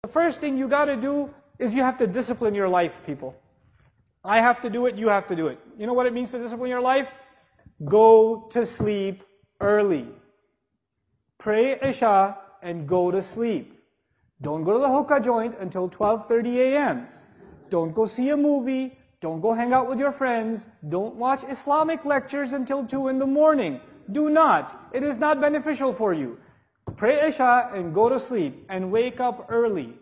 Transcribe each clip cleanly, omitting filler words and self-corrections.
The first thing you got to do is you have to discipline your life, people. I have to do it, you have to do it. You know what it means to discipline your life? Go to sleep early. Pray Isha and go to sleep. Don't go to the hookah joint until 12:30 a.m. Don't go see a movie. Don't go hang out with your friends. Don't watch Islamic lectures until 2 in the morning. Do not. It is not beneficial for you. Pray Isha and go to sleep and wake up early.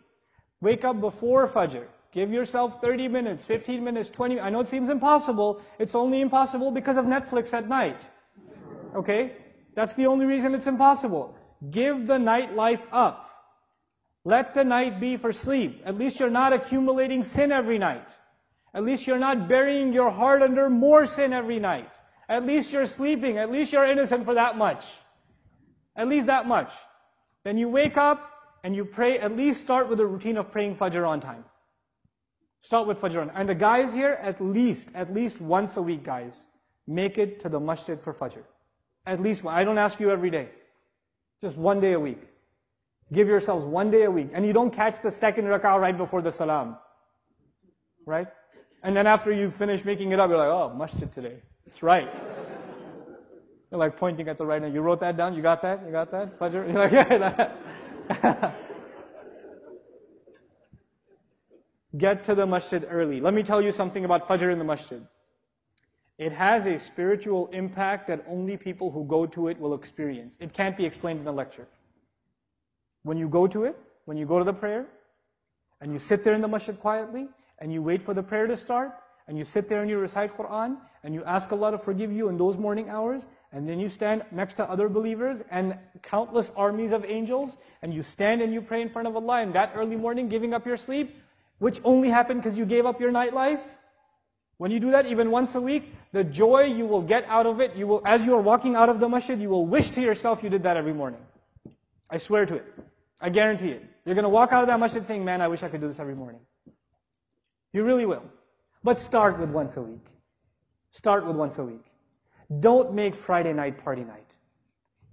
Wake up before Fajr. Give yourself 30 minutes, 15 minutes, 20 minutes. I know it seems impossible. It's only impossible because of Netflix at night. Okay? That's the only reason it's impossible. Give the nightlife up. Let the night be for sleep. At least you're not accumulating sin every night. At least you're not burying your heart under more sin every night. At least you're sleeping. At least you're innocent for that much. At least that much. Then you wake up and you pray. At least start with a routine of praying Fajr on time. Start with Fajr on time. And the guys here, at least once a week, guys, make it to the masjid for Fajr. At least one. I don't ask you every day. Just one day a week. Give yourselves one day a week. And you don't catch the second rak'ah right before the salam. Right? And then after you finish making it up, you're like, oh, masjid today. It's right. You're like pointing at the right hand. You wrote that down? You got that? You got that? Fajr? You're like, yeah. Get to the masjid early. Let me tell you something about Fajr in the masjid. It has a spiritual impact that only people who go to it will experience. It can't be explained in a lecture. When you go to it, when you go to the prayer, and you sit there in the masjid quietly, and you wait for the prayer to start, and you sit there and you recite Quran, and you ask Allah to forgive you in those morning hours, and then you stand next to other believers and countless armies of angels, and you stand and you pray in front of Allah in that early morning, giving up your sleep, which only happened because you gave up your nightlife. When you do that even once a week, the joy you will get out of it, you will, as you are walking out of the masjid, you will wish to yourself you did that every morning. I swear to it. I guarantee it. You're going to walk out of that masjid saying, man, I wish I could do this every morning. You really will. But start with once a week. Start with once a week. Don't make Friday night party night.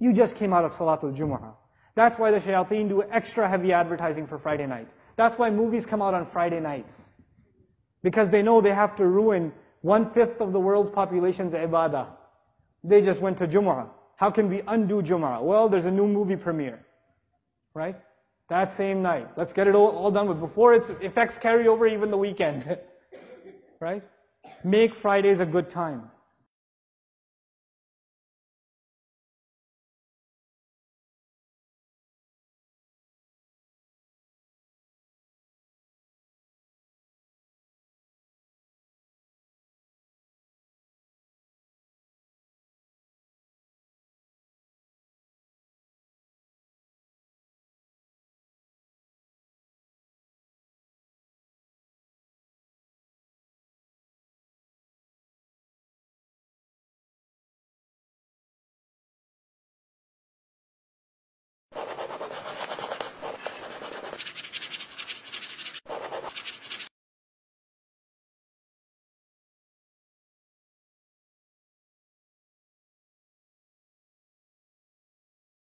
You just came out of Salatul Jumu'ah. That's why the shayateen do extra heavy advertising for Friday night. That's why movies come out on Friday nights. Because they know they have to ruin 1/5 of the world's population's ibadah. They just went to Jumu'ah. How can we undo Jumu'ah? Well, there's a new movie premiere. Right? That same night. Let's get it all done with before its effects carry over even the weekend. Right? Make Fridays a good time.